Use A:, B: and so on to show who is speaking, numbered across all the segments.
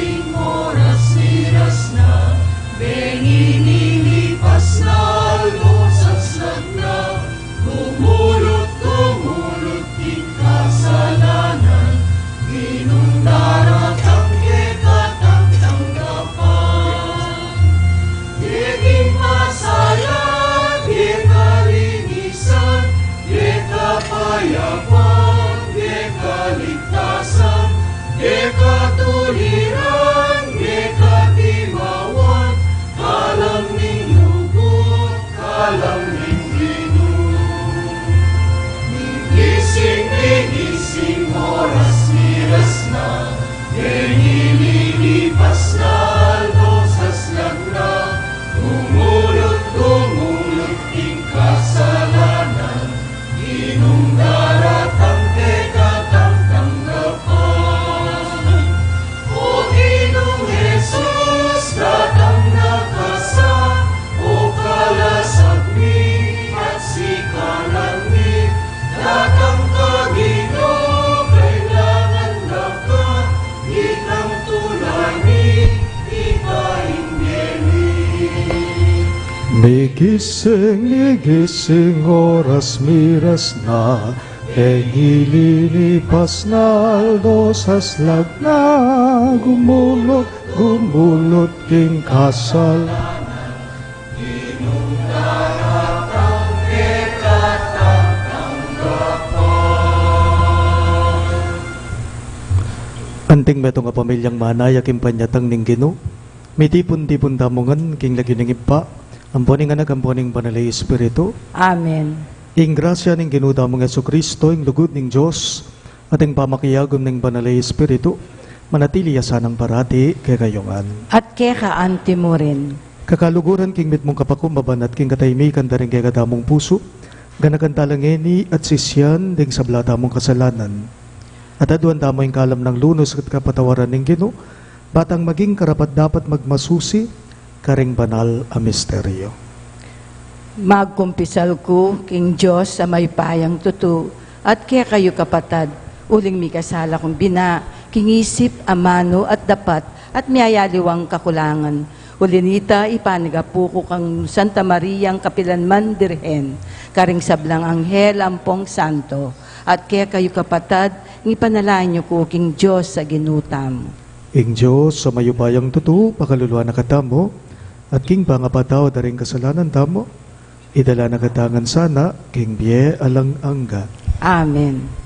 A: gigising oras na, benginilipas na, losaslan na, gumulot din kasalanan, inundaratang katanggapan. Diging masaya, di kalinisan, di kapayapan, di kaligtasan, di katuliran, di katimawan, kalam ning lugot, kalam ning ginoo. Gigising, oras na, benililipas na, losaslan na, gumulot din kasalanan, inungdaratang katanggapan. O Ginoong Jesus, datang na kasa, o kalasag mi, at sikalan mi, datang ka Ginoo, kailangan na ka, ikang tulani, ikainggeni.
B: Nigising, oras na, lilipas na, losaslag na, gumulot king kasalanan. Anting metong nga pamilyang manaya kim panyatang ning Ginoo. Mitipon-tipon damongan king lagi ning ipa. Amponing anak amponing banalay Espiritu.
C: Amen.
B: Ing grasya ning Ginoo damong Jesucristo ing lugod ning Dios at ing pamakiyagom ning banalay Espiritu manatili asanang parati kay kayongan.
C: At kekaanti mo rin.
B: Kakaluguran king mitmong kapakumbaban at king kataymikan daring kay kadamong puso. Ganakantalangeni at sisyan ding sablata mong kasalanan. At aduan damo yung kalam ng lunos at kapatawaran ng Ginoo, batang maging karapat dapat magmasusi, karing banal a misteryo.
C: Magkumpisal ko, King Diyos, sa may payang tutu, at kaya kayo kapatad, uling mi kasala kong bina, kingisip, amano at dapat, at miyayaliwang kakulangan. Ulinita, ipanagapuko kang Santa Maria ang kapilanman dirhen, karing sablang anghel ampong santo, at kaya kayo kapatad, ipanalain niyo ko, King Diyos, sa ginutam.
B: Ing Diyos, sa mayupayang tutu, pakaluluwa na katamo, at king pangapataw daring kasalanan tamo, idala na katangan sana, king biye alang angga.
C: Amen.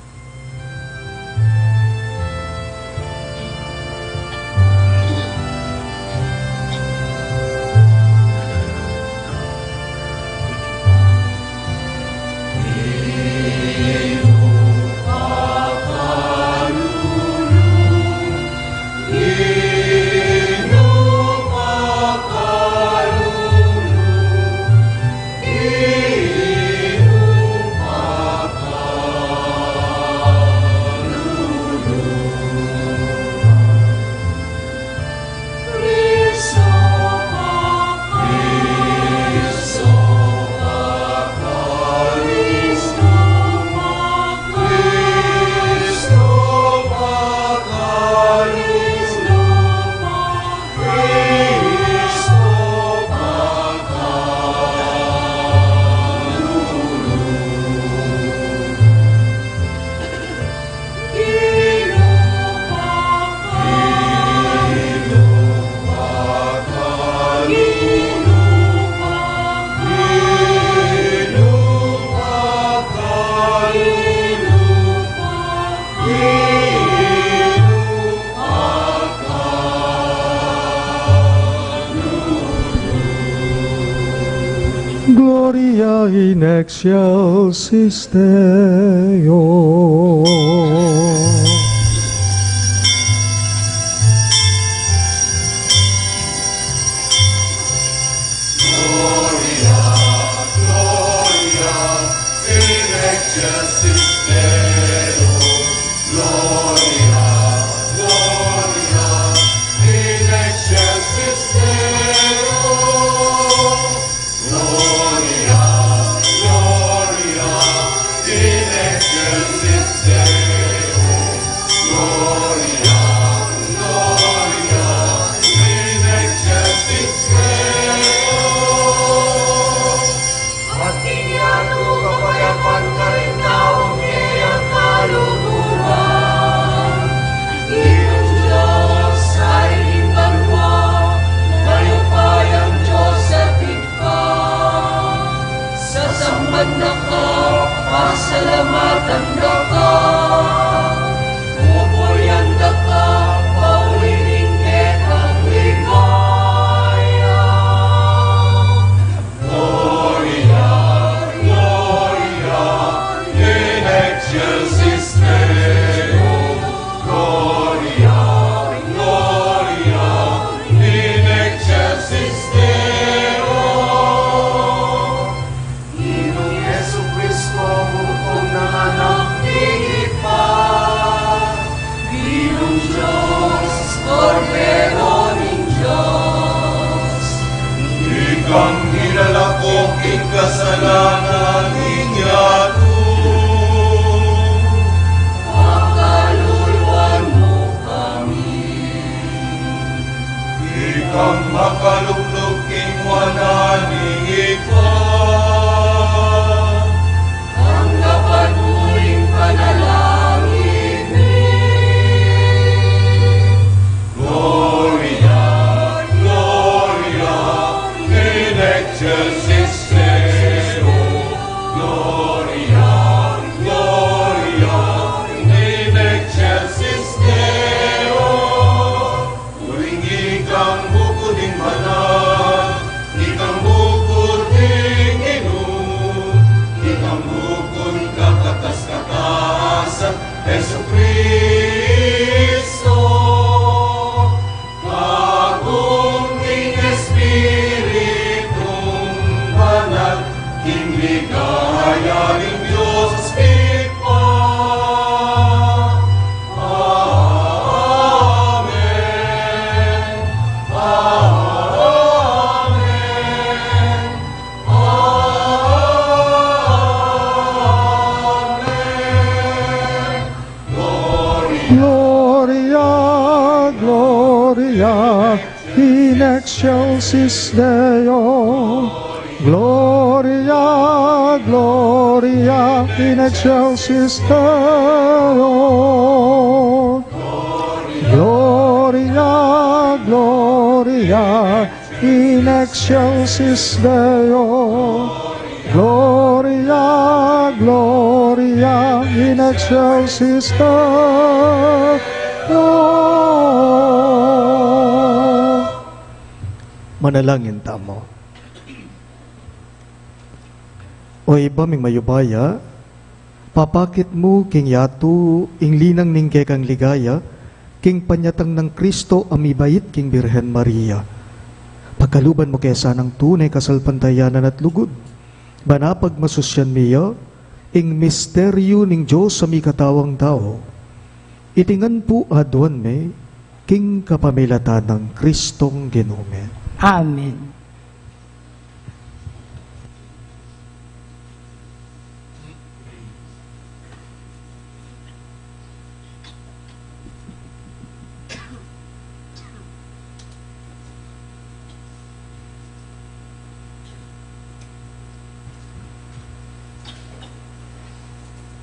B: Gloria in excelsis Deo.
A: Gloria, in excelsis
B: Gloria, Gloria, in excelsis Deo. Gloria, Gloria, in excelsis Deo. Gloria, Gloria, in excelsis Deo. Gloria, Gloria, in excelsis Deo. Manalangin tamo. O iba ming mayubaya, papakit mo king yatu, ing linang ning kang ligaya, king panyatang ng Kristo amibait king Birhen Maria. Pagkaluban mo kesa ng tunay kasalpantayanan at lugod, banapag masusyan miya, ing misteryo ning Diyos sa mikatawang tao. Itingan po adwan me, king kapamilatan ng Kristong Ginome.
C: Amen.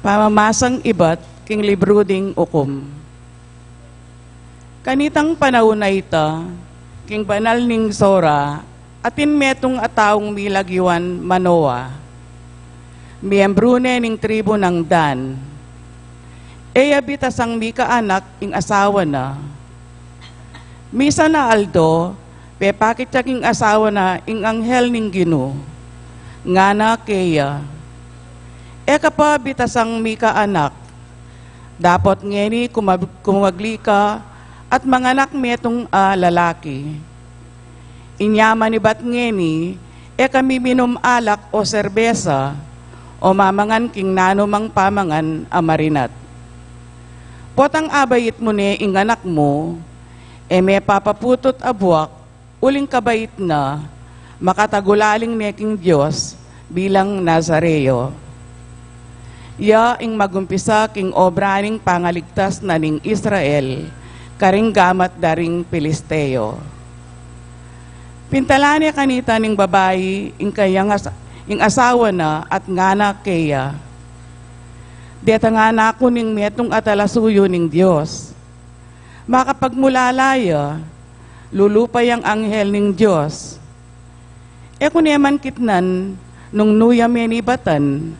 D: Pamamasang ibat, king libro ding ukom. Kanitang panahon na ita, king banal ning sora, atin metong ataong milagiwan Manoa. Miyembro ning tribo ng Dan. Eya bitasang mika anak ing asawa na. Misa na aldo, pepakit siya king asawa na ing anghel ning Gino. Ngana keya. Eka pa bitasang mika anak, dapat ngeni kumagli ka at manganak metong lalaki. Inyaman ni bat ngeni, eka miminum alak o serbesa, o mamangan king nanumang pamangan amarinat. Potang abayit mo ne ing anak mo, may papaputot abuak, uling kabait na, makatagulaling ne king Diyos bilang Nazareo. Ya ing magumpisa king obra ning pangaligtas na ning Israel, karing gamat daring Pilisteo. Pintalani kanita ning babayi ing kayang ing asawa na at ngana keya. Deta nga na ako ning metong atalasuyo ning Diyos. Makapagmulalaya, lulupay ang anghel ning Diyos. E kuneman kitnan nung nuya menibatan,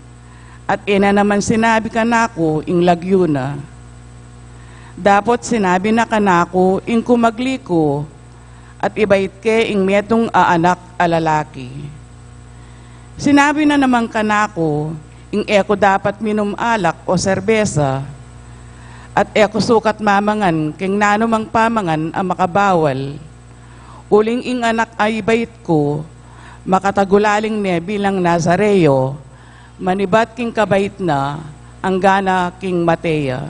D: at ina naman sinabi ka na ako ing lagyo na. Dapat sinabi na ka na ako ing kumagli ko, at ibait ke ing metong aanak alalaki. Sinabi na naman ka na ako, ing eko dapat minum alak o serbesa, at eko sukat mamangan king nanumang pamangan ang makabawal. Uling ing anak ay ibait ko, makatagulaling ne bilang Nazareo, manibat king kabait na, ang gana king Matea.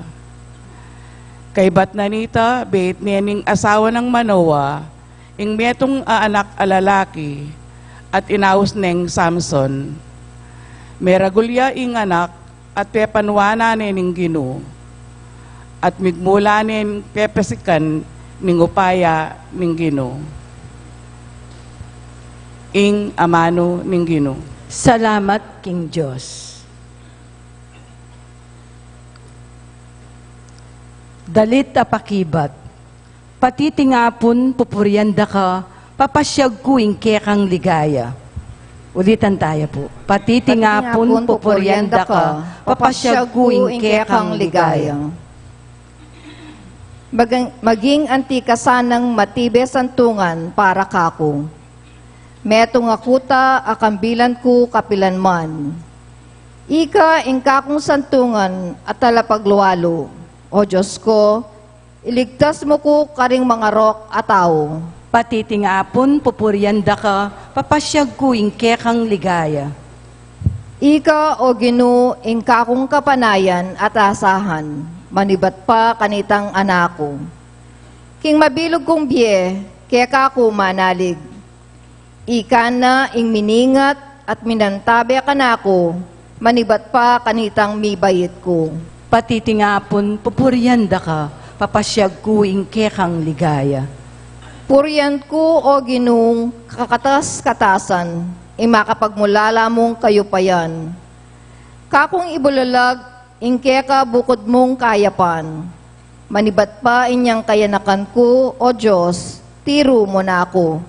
D: Kay bat nanita, bait niya ning asawa ng Manoa, ing metong aanak alalaki, at inaus neng Samson. Meragulya ing anak, at pepanwana ning Gino, at migmula ning pepesikan ning upaya ning Gino. Ing amano ning Gino.
C: Salamat, King Diyos. Dalit apakibat, patitingapon pupuryanda ka, papasyag ko ing kekang ligaya. Ulitan tayo po. Patitingapon pupuryanda ka, papasyag ko ing kekang ligaya.
E: Maging antikasanang matibes ang tungan para kako. Metong akuta akambilan ko kapilanman. Ika ingkakong santungan at talapagluwalo. O Diyos ko, iligtas mo ko karing mga rok at tao.
C: Patitingapon pupuryanda ka, papasyag ko ing kekang ligaya.
E: Ika o Gino ingkakong kapanayan at asahan. Manibat pa kanitang anako. King mabilog kong biye, kaya kako manalig. Ika na ing miningat at minantabi kanako, manibat pa kanitang mibayit ko.
C: Pati tingapon, pupuryanda ka, papasyag ko kekang ligaya.
E: Purian ko, o Ginong, kakatas-katasan, imakapagmulala mong kayupayan. Kakong ibulalag, ingkeka bukod mong kayapan. Manibat pa inyang kayanakan ko, o Diyos, tiro mo na ako.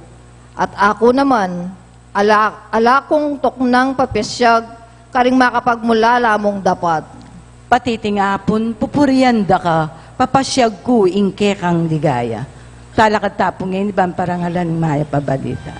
E: At ako naman, ala kong toknang papasyag, karing makapagmulala mong dapat.
C: Pati tingapon, pupuryanda ka, papasyag ko kekang ligaya. Talakad tapong ngayon, ibang parangalan ng Maya Pabalita.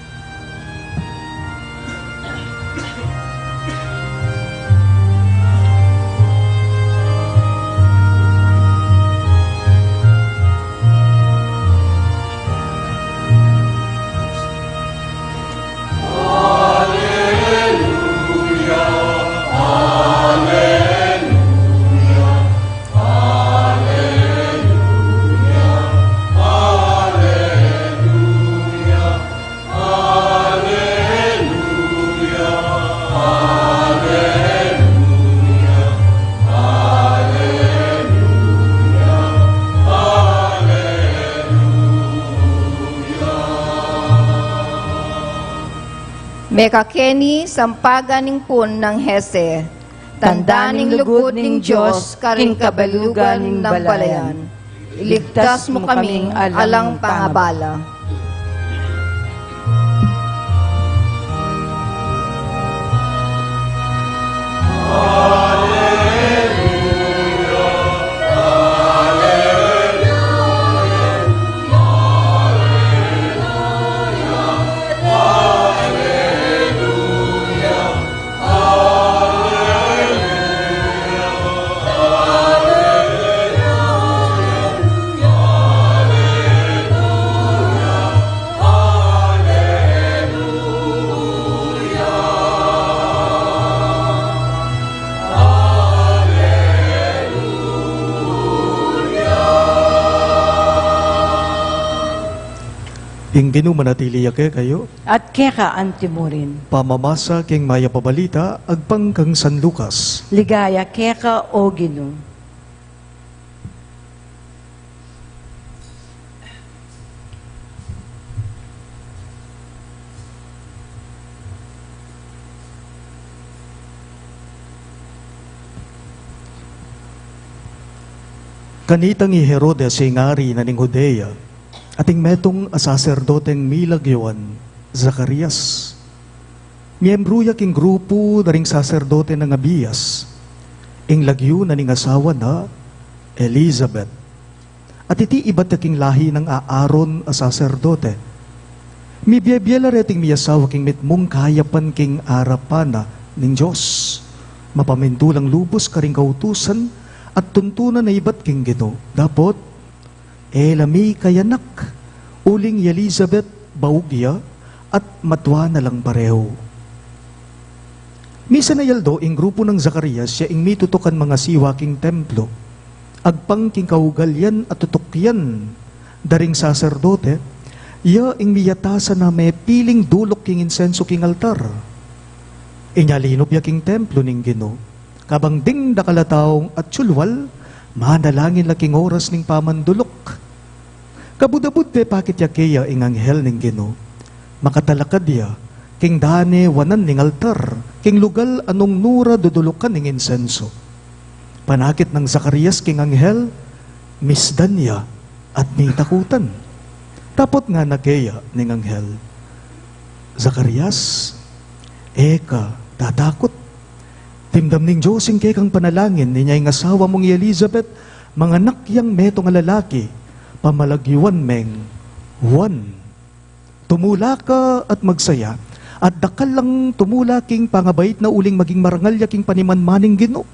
E: Mekakeni, sampaganing pun ng Hese, tandaning lugod ng Diyos, karing kabalugan ng balayan. Iligtas mo kaming alang pangabala.
B: Inginu manatili yake kayo,
C: At keka antimurin.
B: pamamasa king Maya Pabalita, agpang kang San Lucas.
C: Ligaya keka o Ginoo.
B: Kanitang i Herodes ingari na ning Judea, ating metong asaserdoteng milagyawan, Zacarias. Miyembruya king grupo na ring saserdote ng Abias, ing lagyo na ning asawa na Elizabeth. At iti iba't king lahi ng Aaron a saserdote. Mibiyabiyala reting miyasawa king mitmong kayapan king arapana ning Diyos. Mapamindulang lubos karing kautusan at tuntunan na iba't king Ginoo. Dapot, lami kayanak, uling Elizabeth baugya at matwa na lang pareho. Misa na yaldo, ing grupo ng Zacarias, siya ing mitutukan mga siwaking templo. Agpang king kaugalyan at tutukyan, daring saserdote, iya ing miyatasa na may piling dulok king insenso king altar. Inyalinop ya king templo ning Ginoo. Kabang ding dakalataong at tsulwal, manalangin laking oras ning pamandulok. Kabudabud de pakit ya kaya ing anghel ning Ginoo. Makatalakad ya, king dane wanan ning altar, king lugal anong nura dudulukan ning insenso. Panakit ng Zacarias king anghel, misdan ya at nitakutan. Tapot nga nagaya ning anghel. Zacarias, eka, tatakot. Timdam ning Diyos ing kekang panalangin, niya ing asawa mong Elizabeth, mga nakyang metong lalaki, pamalagyuan meng, Juan. Tumula ka at magsaya, at dakal lang tumula king pangabait na uling maging marangal yaking panimanmaning Ginoo.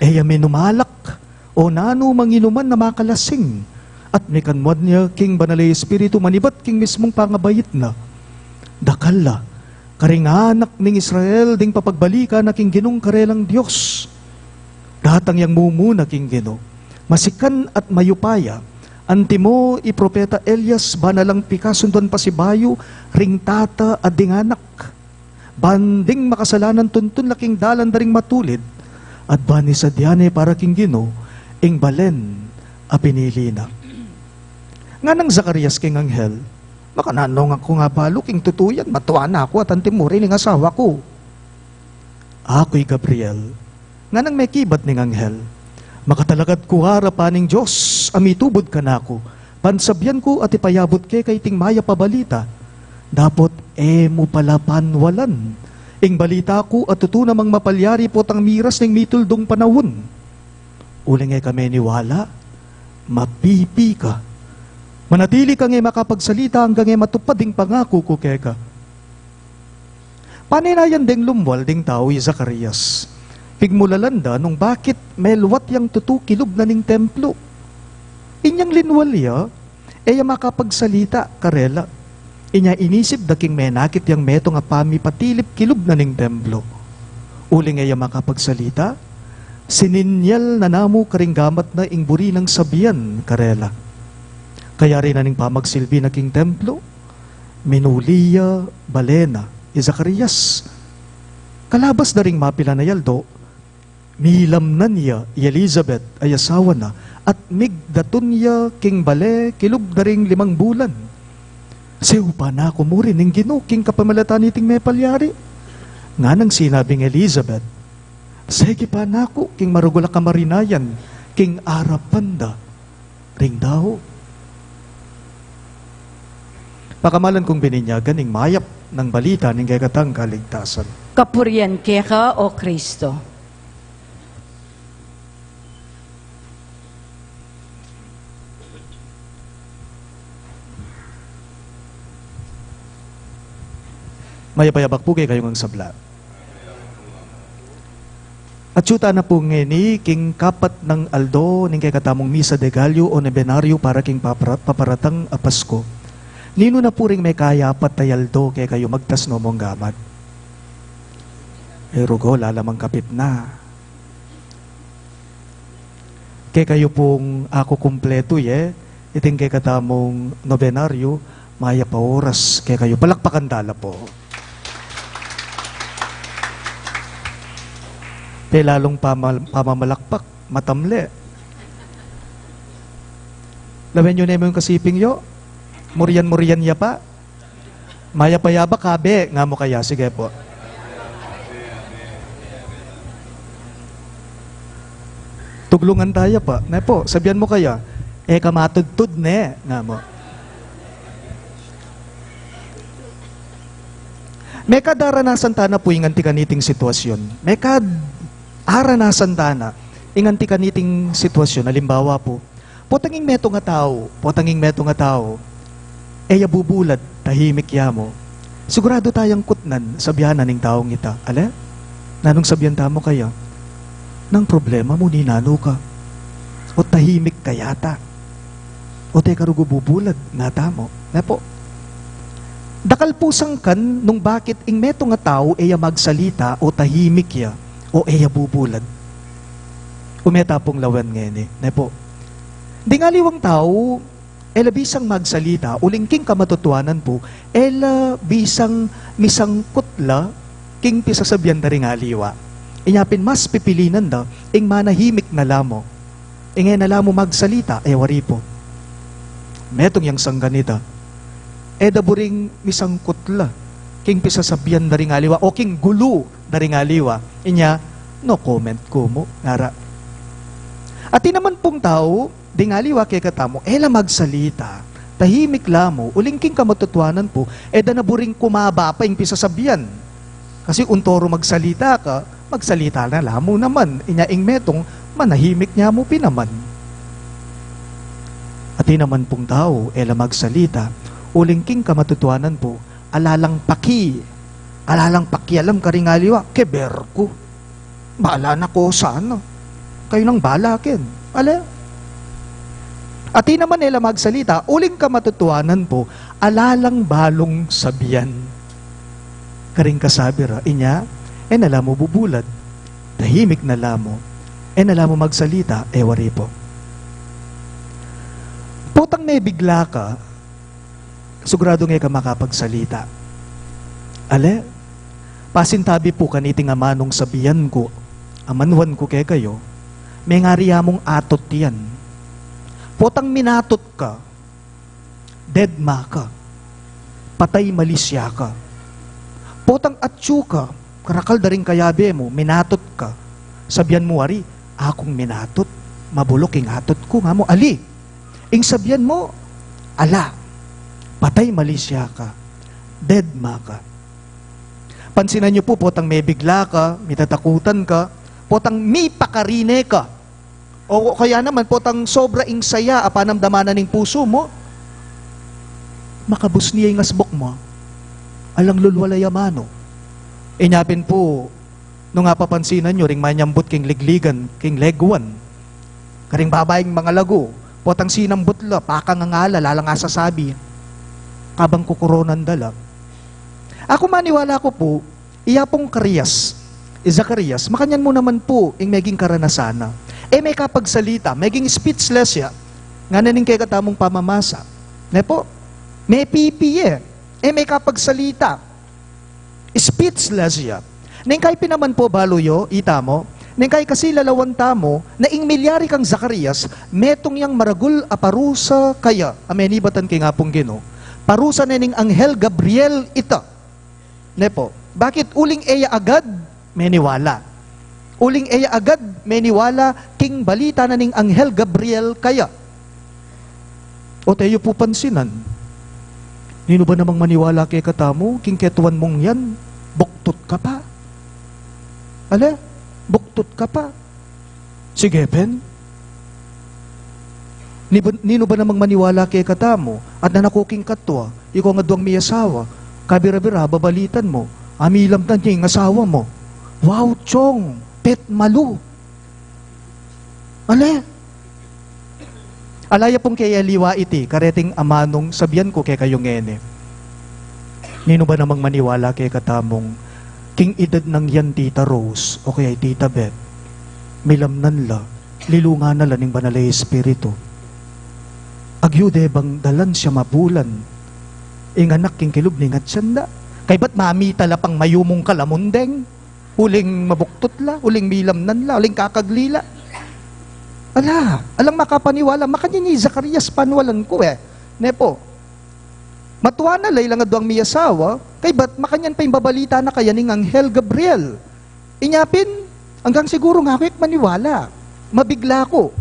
B: May numalak, o nano manginuman na makalasing, at may kanwad niya king banalay espiritu manibat king mismong pangabait na. Dakal la, karinganak ning Israel ding papagbalikan na king Ginong karelang Diyos. Datang yang mumuna king Ginoo, masikan at mayupaya, antimo propeta Elias banalang pikasundon pa si bayo, ring tata at dinganak. Banding makasalanan tuntun laking dalan daring matulid, at bani sa diane para king Gino, ing balen a pinili na. Nga nang Zacarias king anghel, makananong ako nga balo king tutuyan, matuwa na ako at antimuri ning asawa ko. Ako'y Gabriel, nga nang may kibat ning anghel, makatalagad ko harapaning Diyos, amitubod ka na ako, pansabyan ko at ipayabot kay ting maya pabalita, dapot mo pala panwalan, ing balita ko at tutunamang mapalyari po tang miras ng mituldong panahon. Uling kami niwala, mapipi ka. Manatili ka makapagsalita hanggang matupad ding pangako ko keka. Paninayan ding lumwal ding tao y Zacarias. Pigmulalanda nung bakit melwat yang kilub na ning templo. Inyang linwalya, makapagsalita karela. Inya inisip daking menakit yang meto nga pami patilip kilub na ning templo. Uling makapagsalita, sininyal na namo karinggamat na ing buri ng sabiyan karela. Kaya rin na ning pamagsilbi na king templo, minuliya balena, Zacarias. Kalabas na ring mapila na yaldo, milamnan niya Elizabeth ay asawa na, at migdatun niya king bale kilub na ring 5 bulan. Siupa na ako mo rin ning Gino, king kapamalatan niting may palyari. Nga nang sinabing Elizabeth, sige pa na ako, king marugula kamarinayan, king arapanda, ring daw. Pakamalan kong bininyagan ing mayap ng balita ng gagatang kaligtasan.
C: Kapurian keka o Kristo.
B: Mayapayabak po kayo kayong ang sabla. At syuta na po ngeni, king kapat ng aldo, ning kay katamong misa de gallo o nebenaryo para king paparatang a Pasko. Nino na po ring may kayapat tayaldo kay kayo magtas no mong gamat. Rugo, lalamang kapit na. Kay kayo pong ako kumpleto iting kay katamong nobenaryo, maya pa oras kay kayo. Palakpakan dala po. Kay lalong pamamalakpak, matamle. Lawen nyo na yung kasiping yo? Murian ya pa? Maya pa yaba kabe, nga mo kaya. Sige po. Tuglungan tayo pa. Ne po, sabihan mo kaya, kamatudtud ne, nga mo. May kadaranasan tana po yung antikaniting sitwasyon. May kadaranasan tana yung antikaniting sitwasyon. Halimbawa po, potanging meto nga tao, bubulad, tahimik yamo. Sigurado tayong kutnan, sabihan ning taong ita. Ale? Nanong sabihan tamo kaya? Nang problema mo, ninano ka. O tahimik kayata. O teka rugo bubulad, nga tamo. Nepo. Dakal pusang kan, nung bakit ing meto nga tao, magsalita, o tahimik ya, o bubulad. Umeta pong lawan ngeni. Nepo. Di nga liwang tao, bisang magsalita, uling king kamatutuanan po, bisang misangkutla, king pisasabihan na rin aliwa. Inyapin mas pipilinan da, ing manahimik na lamo. Ingay na lamo magsalita, wari po. Metong yang sangganita, daburing misangkutla, king pisasabihan na rin aliwa, o king gulo na rin aliwa. Inya, no comment ko mo, ngara. At naman pong tao, dingaliwa kay katamo, magsalita, tahimik lamo, uling king kamatutuanan po, danaburing kumaba pa yung pisasabihan. Kasi untoro magsalita ka, magsalita na lamo naman, inyaing metong manahimik niya mo pinaman. At naman pong tao, magsalita, uling king kamatutuanan po, alalang pakialam ka ring aliwa, keber ko, bala na ko sana, kayo nang balakin, At naman magsalita, uling kamatutuanan po, alalang balong sabiyan. Karing kasabira, inya, nalamo bubulad, tahimik na lamo, nalamo magsalita, wari po. Putang may bigla ka, sigurado nga ka makapagsalita. Pasintabi po kaniting amanong sabiyan ko, amanwan ko kay kayo, may ngariya mong atot yan. Potang minatot ka, dead ma ka, patay malisya ka. Potang atsu ka, karakal da rin kayabe mo, minatot ka. Sabyan mo, ari, akong minatot, mabulok ing atot ko, nga mo, ali. Ing sabyan mo, ala, patay malisya ka, dead ma ka. Pansinan niyo po, potang may bigla ka, may tatakutan ka, potang may pakarine ka. O kaya naman, potang sobra ing saya, apanamdamanan ng puso mo, makabus niya yung asbok mo, alang lulwalayamano. Inyapin po, nung nga papansinan nyo, ring manyambot king ligligan, king legwan, karing babaeng mga lago, potang sinambot la, pakangangala, lalang asasabi, kabang kukuronan dala. Ako maniwala ko po, iya pong Zacarias, makanyan mo naman po, ing meging karanasana. May kapagsalita, meging speechless ya, nga naning kay katamong pamamasa. Ne po, may pipi may kapagsalita. Speechless ya. Neng kay pinaman po baluyo, ita mo, neng kay kasi lalawanta mo, na ing milyari kang Zacarias, metong yang maragul aparusa kaya, amenibatan kay nga pong Gino, parusa nening Anghel Gabriel ita. Ne po, bakit uling eya agad, meniwala. Uling eya agad, meniwala, king balita na ning Anghel Gabriel kaya. O tayo po pansinan, nino ba namang maniwala kay katamo, king ketuan mong yan, buktot ka pa. Ale, buktot ka pa. Sige, Ben. Nino ba namang maniwala kay katamo, at nanakuking katwa, ikaw nga duwang may asawa, kabira-bira, babalitan mo, amilamtan niya yung asawa mo. Wow, chong, pet malu. Ale, alaya pong kaya liwa iti, kareting amanong sabihan ko kay kayong ene. Nino ba namang maniwala kay katamong, king edad ng yan tita Rose, o kaya tita Beth, milamnan la, lilunga na la ning banalay espiritu. Agyude bang dalan siya mabulan, ing anak king kilub ning at siyanda. Kay ba't mami tala pang mayumong kalamundeng? Uling mabuktot la, uling milamnan la, uling kakaglila. Alang makapaniwala, makanya ni Zacarias panwalan ko Nepo, matuwa na lay lang nga doang miyasawa, kay ba't makanyan pa yung babalita na kaya ning Anghel Gabriel. Inyapin, hanggang siguro nga ako maniwala. Mabigla ko.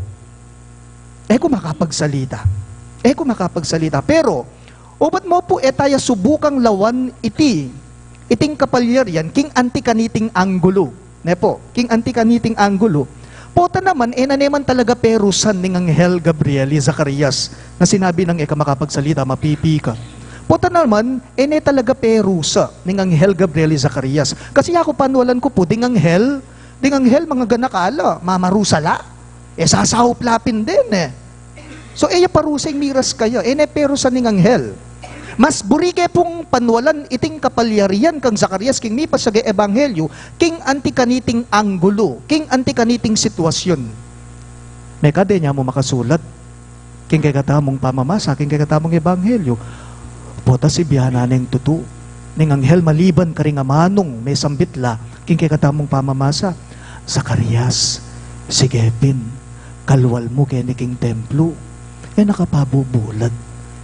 B: Kung makapagsalita. Pero, ubat mo po etaya subukang lawan iting kapalyarian, king anti-kaniting anggulo. Nepo, king anti-kaniting anggulo. Pota naman, naneman talaga perusan ning Anghel Gabriel y Zacarias na sinabi ng makapagsalita, mapipi ka. Pota naman, talaga perusa ning Anghel Gabriel y Zacarias. Kasi ako panwalan ko po, ding Anghel, mga ganakala, mamarusala. Sasahuplapin din So, parusing miras kayo, perusa ning Anghel. Mas burike pong panwalan iting kapalyarian kang Zacarias king mi pasagay ebanghelyo king antikaniting anggulo, king antikaniting sitwasyon. May kade niya mo makasulat king kay katamong pamamasa, king kay katamong ebanghelyo. Pota si biyanan ng tutu ning Anghel maliban karing amanong may sambitla king kay katamong pamamasa. Zacarias, sigepin, kalwal mo kay ni king templo. Nakapabubulad.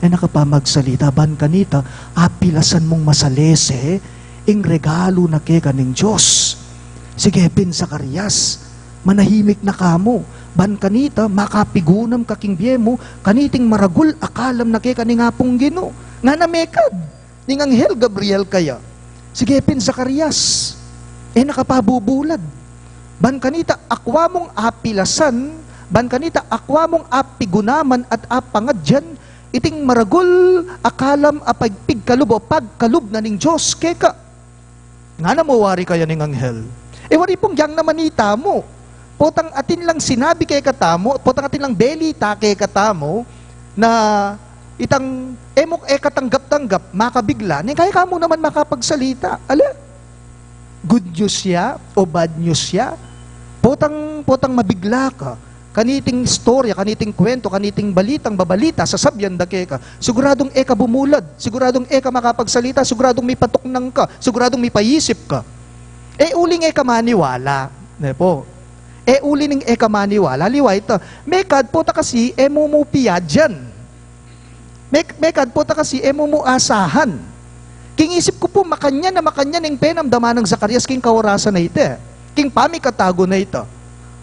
B: Nakapamagsalita, ban kanita, apilasan mong masalese, ing regalo na kay kaning Diyos. Sige, Pin Zacarias, manahimik na kamo, ban kanita, makapigunam kaking biyemo, kaniting maragul, akalam na kay kaning apong Gino, nga namekad, ning Anghel Gabriel kaya. Sige, Pin Zacarias, nakapabubulad, ban kanita, akwa mong apilasan, ban kanita, akwa mong apigunaman at apangadyan, iting maragul, akalam, apagpigkalub o pagkalub na ning Diyos, keka. Nga na mawari kaya ning Anghel. Wari pong yang naman ita mo. Potang atin lang sinabi kay katamo, potang atin lang belita kay katamo, na itang emok katanggap-tanggap, makabigla, ning kaya ka mo naman makapagsalita. Good news siya o bad news siya? Potang mabigla ka. Kaniting storya, kaniting kwento, kaniting balitang babalita, sasabyan da ka. Siguradong bumulad, siguradong makapagsalita, siguradong may patuknang ka, siguradong may paisip ka. Uling maniwala. Ne po. Uli ning ekamaniwala, liwa ito. Mekad po ta kasi, mumupiya dyan. Mekad po ta kasi, mumuasahan. King isip ko po, makanya ning penamdama ng Zacarias, king kawarasa na ito. King pamikatago na ito.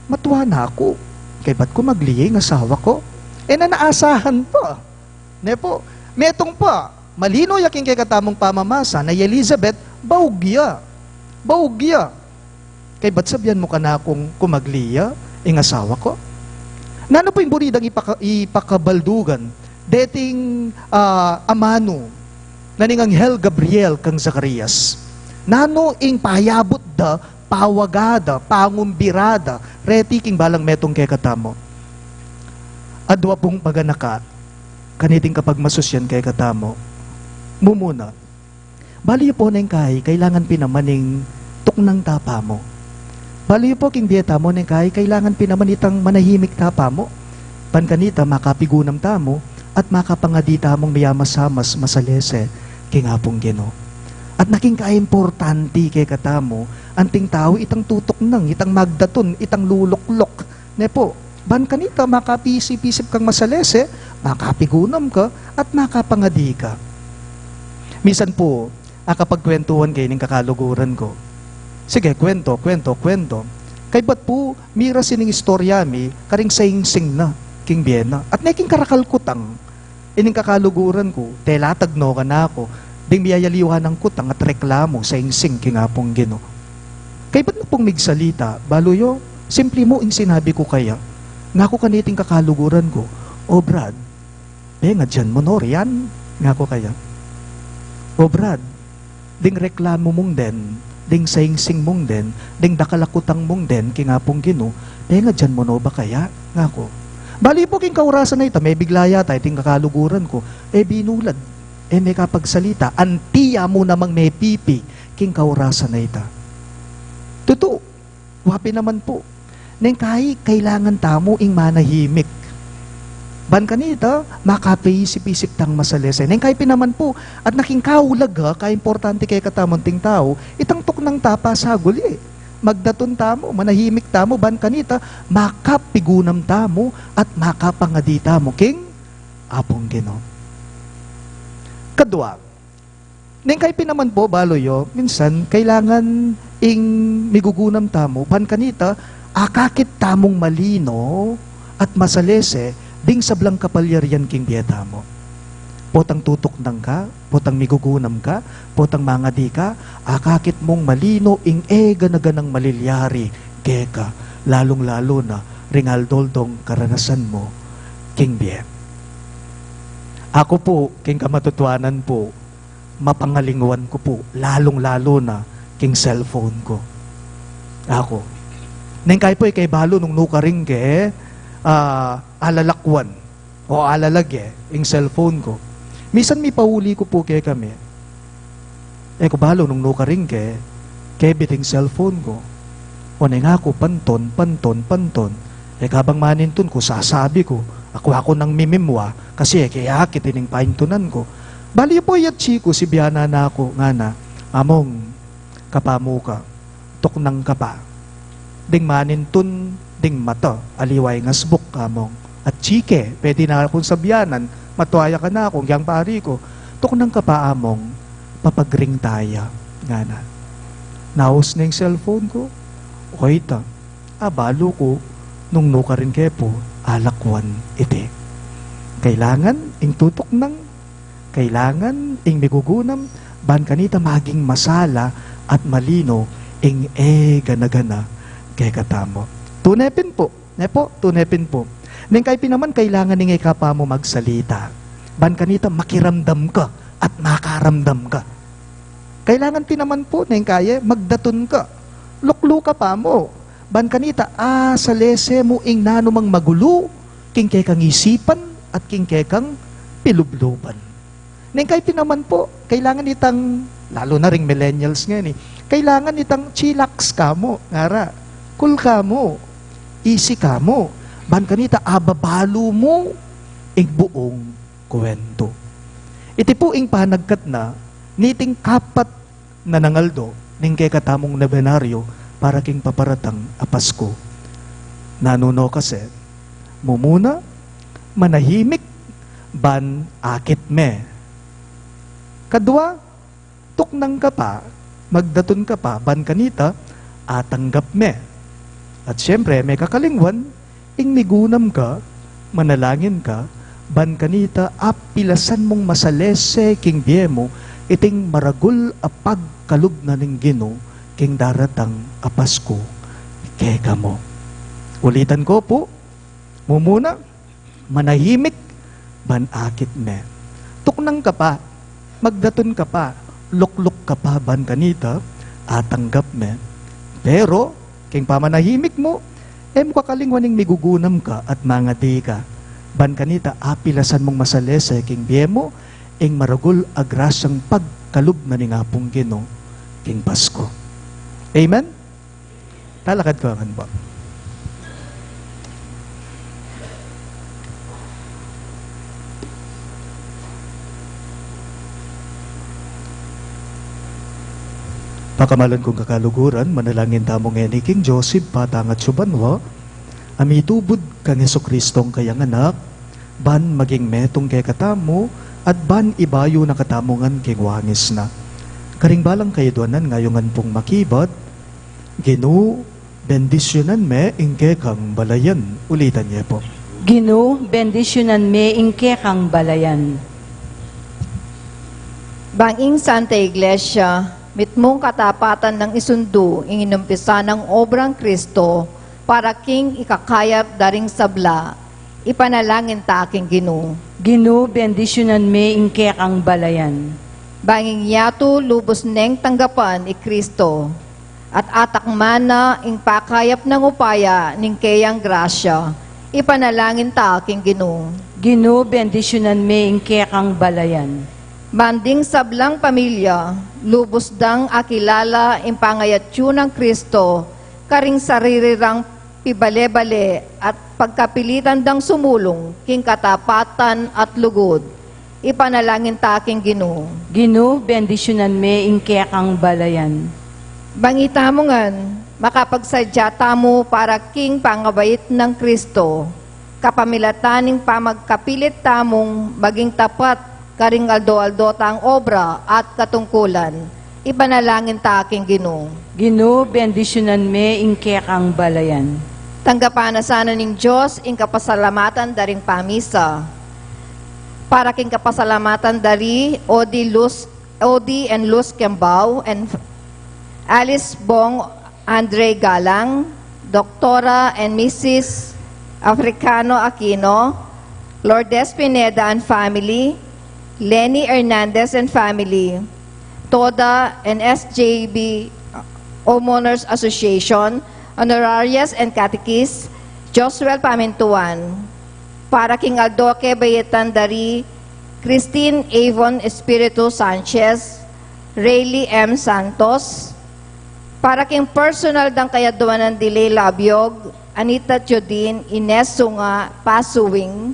B: Matuwa na ako. Kay ba't ko magliyeng asawa ko? Nanaasahan po. Ne po. Metong pa, malino yaking kay katamong pamamasa na Elizabeth, baugya. Baugya. Kay ba't sabihan mo ka na akong kumagliya, ing asawa ko? Nano po yung buridang ipakabaldugan, dating amano, naning Anghel Gabriel kang Zacarias. Nano ing payabot da, pawagada, pangumbirada, reti king balang metong kay katamo. Adwa pong paganaka, kaniting kapag masusyan kay katamo, mumuna. Bali po na yung kailangan pinamaning tuknang tapa mo. Bali po king dieta mo na yung kailangan pinaman itang manahimik tapa mo. Pankanita makapigunam tamo at makapangadita mong mayamasamas masalese king apong Gino. At naking kaimportanti kay katamo, anting tao itang tutok nang, itang magdaton, itang luluklok. Ne po, ban kanita makapisip-isip kang masalese, makapigunam ka, at makapangadi ka. Misan po, akapagkwentuhan kayo ng kakaluguran ko. Sige, kwento. Kay ba't po, mira sining istorya mi, karing saying-sing na, king Biena. At neking karakalkutang, ining kakaluguran ko, telatag no ka na ako, ding biyayaliwan ng kutang at reklamo saying-sing king apong Gino. Kay ba't na pong migsalita, baluyo, simple mo ing sinabi ko kaya, nga ko kaniting kakaluguran ko, o Brad, nga dyan mo no, riyan, nga ko kaya. O Brad, ding reklamo mong den, ding saying-sing mong den, ding dakalakutang mong den, kingapong Gino, nga dyan mo no ba kaya, nga ko. Bali po king kaurasan na ito, may bigla yata, iting kakaluguran ko, binulad, may kapagsalita, antiya mo namang may pipi, king kaurasan na ito. Totoo, wapi naman po, neng kailangan tamo ing manahimik. Ban kanita, makapaisip-isip tang masalese. Neng pinaman po, at naking kaulag importante kay katamonting tao, itang tuknang tapa sa guli. Magdaton tamo, manahimik tamo, ban kanita, makapigunam tamo, at makapangadi tamo, king apong Gino. Kadwa, neng pinaman po, baloyo, minsan, kailangan ing migugunam tamo, ban kanita, akakit tamong malino, at masalese, ding sablang kapalyarian king dieta mo. Potang tutok nang ka, potang migugunam ka, potang mangadi ka, akakit mong malino ing ganaganang malilyari, keka, lalong-lalo na, ringaldoldong karanasan mo, king Bie. Ako po, king kamatutuanan po, mapangalingwan ko po, lalong-lalo na, king cellphone ko. Ako. Neng kay po, kay balo nung nukaring ke, alalakwan o alalagye yung cellphone ko. Misan may pauli ko po kaya kami. Ko balo nung nukaring ke biting cellphone ko. O nga ako, panton. Kabang manintun ko, sasabi ko, ako nang mimimwa, kasi kaya kitining paintunan ko. Bali po yat chiko, si Biana na ako, nga na, among, kapamo ka, tuknang ka pa. Ding manintun, ding mata, aliway nga sbuk kamong. At chike, pwede na akong sabyanan, matuaya ka na akong, yang pari ko, tuknang ka pa among, papagring taya, nga na. Naos na yung cellphone ko, okay ta, balo ko, nung nuka rin kepo, alakwan iti. Kailangan, ing tutok nang, kailangan, ing migugunam, ban kanita maging masala, at malino, ing gana-gana, kay katamo. Tunepin po. Tunepin po. Neng pinaman, kailangan ningay ka pa mo magsalita. Ban kanita, makiramdam ka at makaramdam ka. Kailangan pinaman po, neng kaya, magdaton ka. Luklo ka pa mo. Ban kanita, salese mo ing nanumang magulo, king kang isipan at king kang pilubluban. Neng pinaman po, kailangan itang, lalo na ring millennials nga ni, kailangan itang chillax ka mo, ngara, cool ka mo, easy ka mo. Ban kanita, ababalo mo ing buong kwento. Iti po ing panagkat na, niting kapat na nangaldo, ning kay katamong nabenaryo, para king paparatang a Pasko. Nanuno kasi, mumuna, manahimik, ban akit me. Kadwa, tuknang ka pa, magdaton ka pa, ban kanita, atanggap me. At siyempre, may kakalingwan, ing migunam ka, manalangin ka, ban kanita, apilasan mong masalese king biyemo, iting maragul a pagkalug na ning Ginoo, king daratang a Pasko, kega mo. Ulitan ko po, mumuna, manahimik, ban akit me. Tuknang ka pa, magdaton ka pa, lukluk ka pa, ban kanita, atanggap me. Pero, king pamanahimik mo, kakalingwaning migugunam ka at mangati ka. Ban kanita, apilasan mong masalese king biyemo, ing maragul agrasyang pagkalug na ning apong Ginoo, king Pasko. Amen? Talakad ko ang ba? Pakamalan kong kakaluguran, manalangin tamong ni King Joseph, patangat subanwa, amitubod kang Jesukristong kayang anak, ban maging metong kay katamo, at ban ibayo na katamongan king wangis na. Karing balang kayduanan ngayongan pong makibat, Ginoo, bendisyonan me ingke kang balayan. Ulitan niya po.
C: Ginoo, bendisyonan me ingke kang balayan.
E: Banging Santa Iglesia, mitmong katapatan ng isundo ing inumpisa ng obrang Kristo para king ikakayap daring sabla, ipanalangin ta aking Ginoo.
C: Ginoo, bendisyonan me ingke kang balayan.
E: Banging yato lubos neng tanggapan i Kristo, at atakmana ing pakayap ng upaya ning kayang grasya, ipanalangin ta aking Ginoo.
C: Ginoo, bendisyonan me ingke kang balayan.
E: Manding sablang pamilya, lubos dang akilala ing pangayatyo ng Kristo, karing saririrang pibale-bale at pagkapilitan dang sumulong, king katapatan at lugod. Ipanalangin ta aking Ginoo.
C: Ginoo, bendisyonan me ingke kang balayan.
E: Bangita mo ngan, makapagsadya tamo para king pangabait ng Kristo, kapamilataning pamagkapilit tamong maging tapat karing aldo-aldo tang obra at katungkulan. Ipanalangin ta aking Ginoo.
C: Ginoo, bendisyonan me ingke kang balayan.
E: Tanggapan na sana ning Diyos ing kapasalamatan daring pamisa. Para king kapasalamatan dari Odi and Luz Kembao and Alice Bong Andre Galang, Doktora and Mrs. Africano Aquino, Lourdes Pineda and family, Lenny Hernandez and family, Toda and SJB Homeowners Association, Honorarias and Catechists, Josuel Pamintuan, para king Aldoque Bayetan Dari, Christine Avon Espiritu Sanchez, Rayleigh M. Santos, para king personal dang kayaduanan Delay Labiog, Anita Jodin, Ines Sunga, Pasuwing,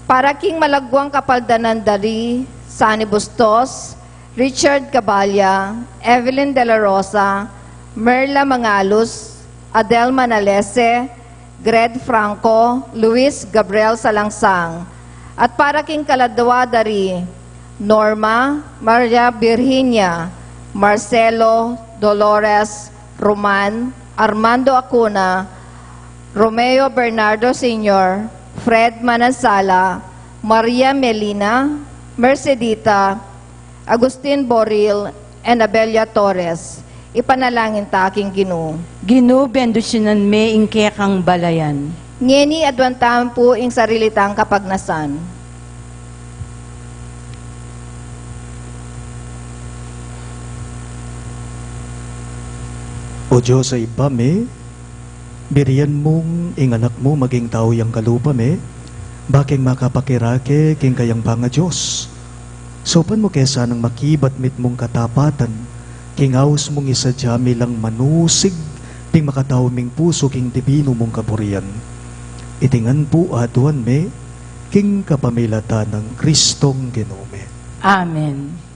E: para king malagwang kapaldanan Dari, Sani Bustos, Richard Cabalya, Evelyn De La Rosa, Merla Mangalus, Adel Manalese, Gred Franco, Luis Gabriel Salangsang, at para king kaladwa Dari, Norma, Maria Virginia, Marcelo, Dolores, Roman, Armando Acuna, Romeo Bernardo Sr., Fred Manansala, Maria Melina, Mercedita, Agustin Boril, and Abelia Torres. Ipanalangin ta aking Ginoo.
C: Ginoo, bendisyonan me ingke kang balayan.
E: Ngeni adwantahan po ing sarilitang kapagnasan.
B: O Diyos sa iba me, biriyan mong inganak mo maging tao yang kalupa me, baking makapakirake king kayang panga Diyos. Sopan mo kesa nang makibat mit mong katapatan, king aos mong isadya milang manusig, ting makatao ming puso king divino mong kapurian. Itingan po aduan me, king kapamilata ng Kristong Ginoo me.
C: Amen.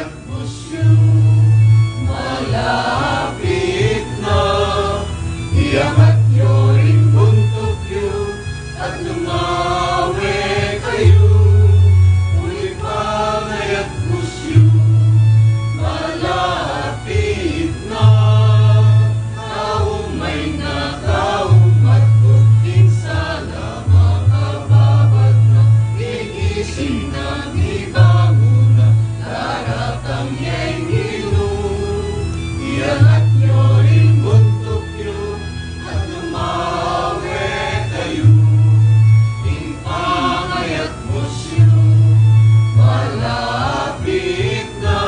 A: pamayat pusyo, malapit na. Iangat nyo rin buntok nyo at lumawi kayo. Uli pamayat pusyo, malapit na. Kaumay na kaumat buting sala, makababad na gigising na ibangon na daratang yengilo. Iangat nyo rin buntok nyo at lumawi kayo. Impangayat mo siyo, malapit na.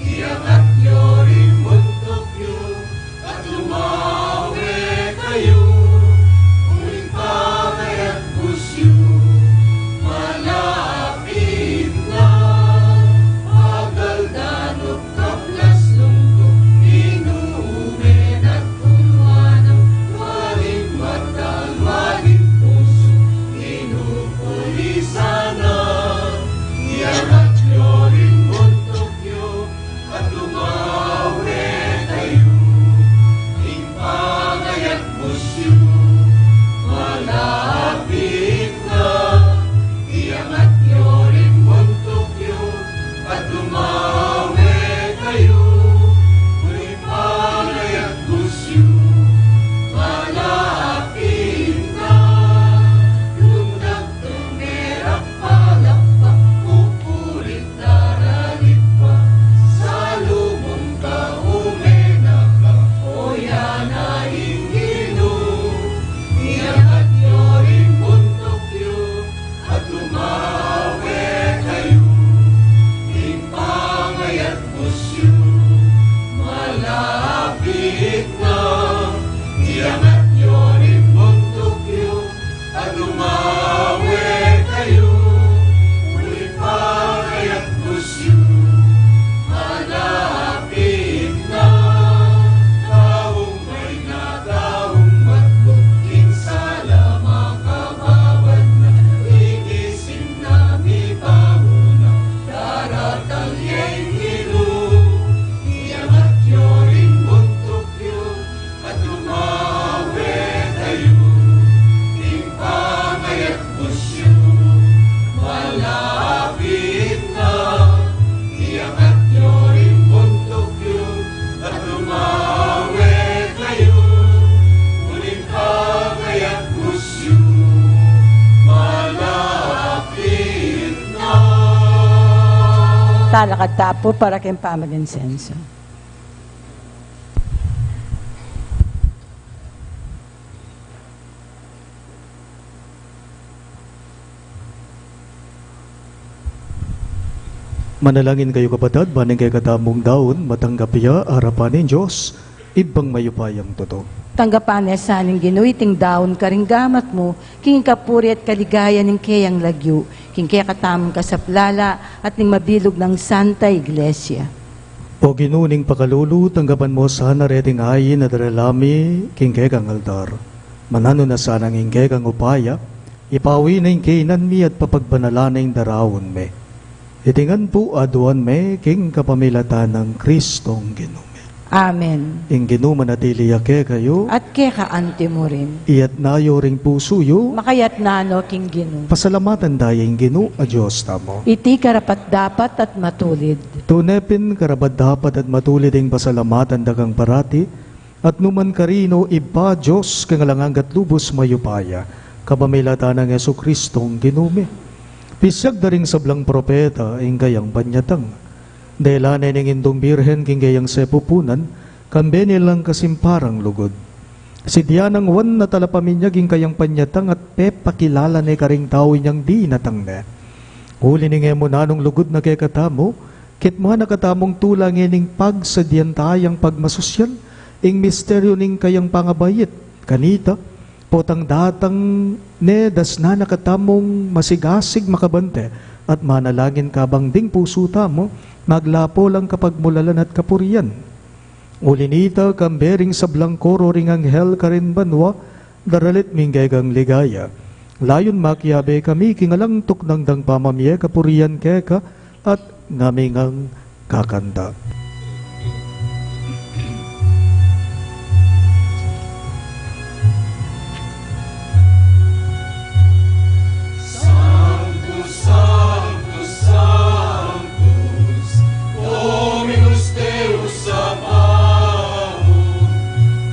A: Iangat nyo rin buntok nyo at lumawi kayo. Uling pangayat mo siyo, malapit na. Pagaldanok kaplas lungkot, inuumin at kunwanang waling mata, waling puso, inupulisan na. Iangat nyo rin buntok nyo at lumawi kayo. Impangayat mo siyo, malapit na. Iangat nyo rin buntok nyo at lumawi kayo. Impangayat mo siyo, malapit na. Lundag tumerak palakpak, pupulit daralit pa. Sa lumong ka umena ka, o yan ay ingino. Iangat nyo rin buntok nyo at lumawi kayo. Impangayat mo siyo, malapit na. Iangat nyo rin buntok nyo at lumawi kayo. Impangayat mo siyo, malapit na. Taong may nataong matbuting sala, makababad na igising na mipanguna daratang yengilo. Iangat nyo rin buntok nyo at lumawi kayo. Impangayat mo siyo, malapit na. Iangat nyo rin buntok nyo at lumawi kayo. Uling pangayat mo siyo, malapit na.
C: Talakad tapo para kayong pamalinsenso.
B: Manalangin kayo kapatid, baning kay katamong daon, matanggap iya, harapan ng Diyos, ibang mayupayang totoo.
C: Tanggapan niya sa aning ginuiting daon karinggamat mo, king kapuri at kaligaya ng kayang lagyo, king kaya katamong kasaplala at ning mabilog ng Santa Iglesia.
B: O ginuning pakalulu, tanggapan mo sana reting ayin na daralami, king kay kang aldar. Manano na sana ng kay kang upaya, ipawi na yung kainan mi at papagbanalan ng darawon me. Itingan po aduan me, king kapamilatan ng Kristong ginume.
C: Amen.
B: Ing ginuman at iliyake kayo,
C: At kaya kaante mo rin,
B: iyat nayo ring pusuyo,
C: makayat nano king ginu.
B: pasalamatan dayeng ginu a Diyos tamo.
C: Iti karapat dapat at matulid.
B: Tunepin karabad dapat at matulid ang pasalamatan dagang parati, at numan karino iba Diyos kangalanganggat lubos mayupaya, kabamilatan ng Yesu Kristong ginume. Pisag daring sablang propeta ing gayang banyatang. Dahil ng indong birhen king gayang sepupunan, kambe nilang kasimparang lugod. Si Dianang wan na talapaminyag ing kayang panyatang at pepakilala ni karing tao niyang di natang ne. Huli ni mo nanong lugod na kay katamo, kitma na katamong tulang ining pag sa diantayang pagmasosyal, ing misteryo ning kayang pangabayit, kanita, potang datang ne das na nakatamong masigasig makabante at manalangin kabang ding puso tamo, maglapo lang kapag mulalan at kapurian. Ulinita kambering sa blangkoro ring anghel karin banwa, daralit minggegang ligaya. Layon makyabe kami kingalang tuknang dang pamamye kapurian keka at ngamingang kakanda.
A: Sanctus, Sanctus, Sanctus, Dominus Deus Sabaoth,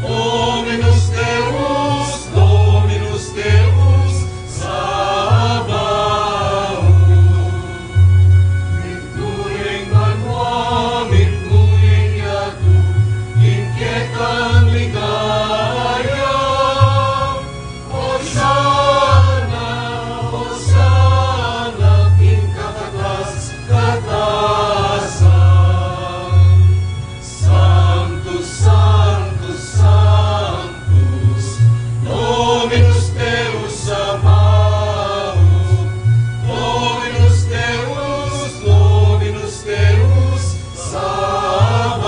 A: Dominus Deus, Dominus Deus Sabaoth. Mitnuring manwa, mitnuring yatu, inketan ligaya. Hosanna, Hosanna, King katatas, katasan. Sanctus, Sanctus, Sanctus, Dominus Deus Sabaoth, Dominus Deus, Dominus Deus Sabaoth.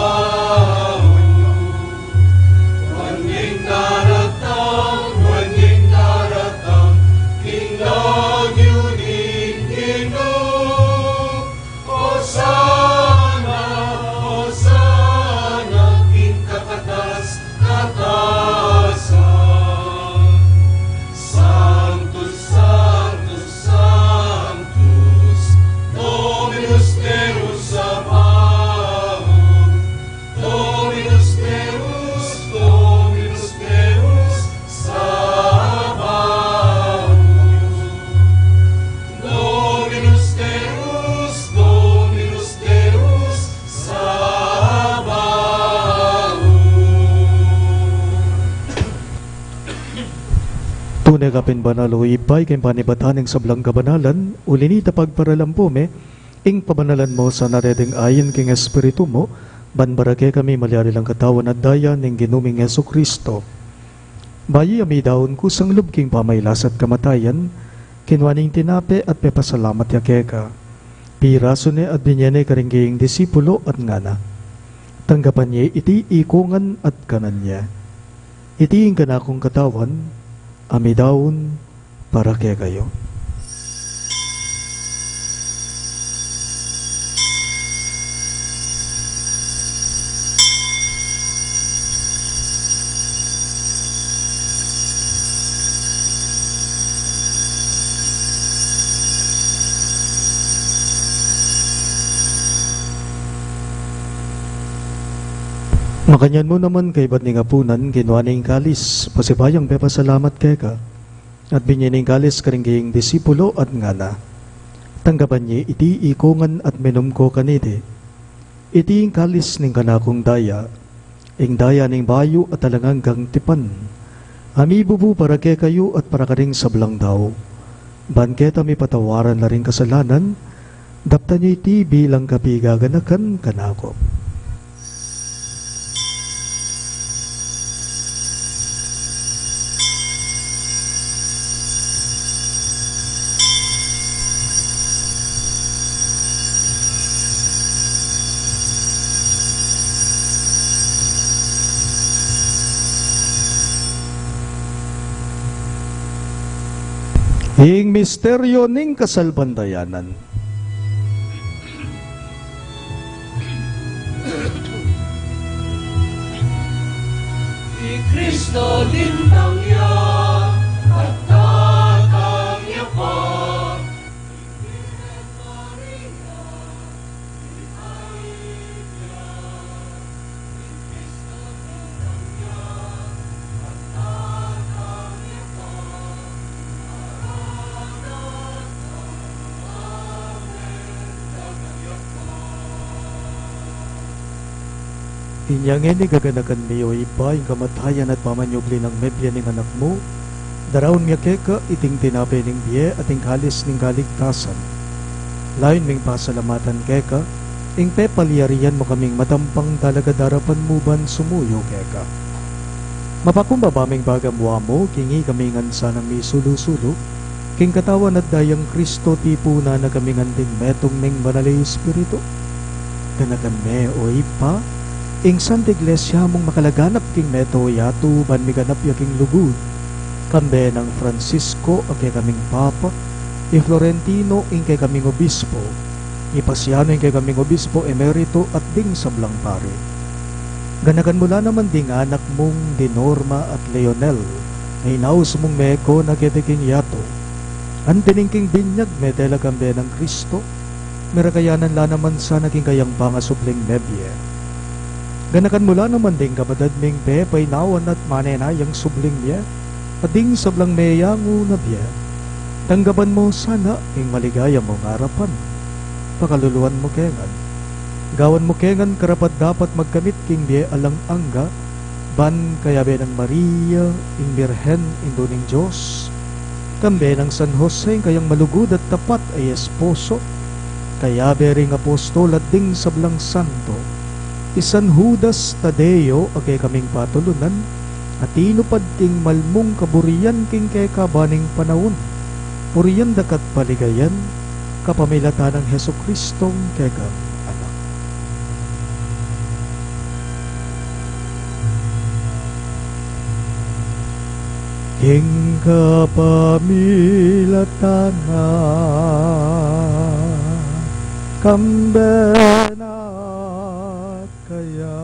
A: Waning daratang, King lagyunin Ginoo. Hosanna, Hosanna, King katatas, katasan. Sanctus, Sanctus, Sanctus, Dominus Deus Sabaoth, Dominus Deus, Dominus Deus Sabaoth. Dominus Deus, Dominus Deus Sabaoth.
B: Tunay kapin banalo ipay kay panibataning sablang kabanalan, ulinita pagparalampume, ing pabanalan mo sa naredeng ayon king Espiritu mo, banbarake kami malyari lang katawan at daya ning ginuming Yesu Kristo. Bayi ami daon kusang lubking pamaylas at kamatayan, kinwaning tinape at pepasalamat yakeka. Piraso ni at binyene karingging disipulo at ngana. Tanggapan niya iti ikungan at kanan niya. Iti ing kanakong katawan, ami daon para kaya kayo. Makanyan mo naman kay ba't ningapunan, kinwaning kalis, pasibayang pepasalamat kay ka, at binyaning kalis karingging disipulo at ngana. Tanggapan niya iti ikungan at minum ko kaniti. Iti ing kalis ning kanakong daya, ing daya ning bayo at talangang gang tipan. Ami bubu para kay kayo at para karing sablang daw. Banketa mi patawaran na rin kasalanan, dapta niya iti bilang kapigaganakan kanako. Ing misteryo ning kasalbandayanan.
A: Di Kristo lintang ya, at tatang ya pa.
B: Inyang ini gaganakan niyo ipa yung kamatayan at pamanyubli ng mebya ning anak mo, daraon miya keka iting tinape ning biye at ing kalis ning kaligtasan. Layon ming pasalamatan keka, ing pepaliyarian mo kaming matampang talaga darapan mo ban sumuyo keka. Mapakumbaba ming bagamwa mo, kingi kami ngansa ng misulu-sulu, king katawan at dayang Kristo tipo na nagamingan din metong ming banalay espiritu. Ganakan me o ipa, ing Santa Iglesia mong makalaganap king meto yatu ban miganap yaking lugud. Kambe ng Francisco o kay kaming Papa, i Florentino ing kay kaming Obispo, Ipasyano kay kaming obispo emerito at ding sablang pare. Ganagan mula naman ding anak mong Dinorma at Leonel, na inaus mong meko na kitiking yato. Ang tiningking binyag me delagambe ng Kristo, merakayanan la naman sa naging kayang pangasubling nebye. Ganakan mula naman ding kabatad ming pe painawan at manenayang subling niya, at ding sablang meyangu na biya. Tanggapan mo sana ing maligaya mong harapan. Pakaluluan mo kengan. Gawan mo kengan karapat dapat magkamit king biya alang angga, ban kaya be ng Maria, ing Birhen, indo ning Diyos. Kambe ng San Jose kayang malugod at tapat ay esposo, kaya be ring apostol at ding sablang santo. Isan Judas Tadeo agay kaming patulunan, at inupad king malmong kaburian king kay kabaning panahon. Puriyan dakat paligayan, kapamilatan ng Heso Kristong kekang anak. King kapamilatan na kambenat kaya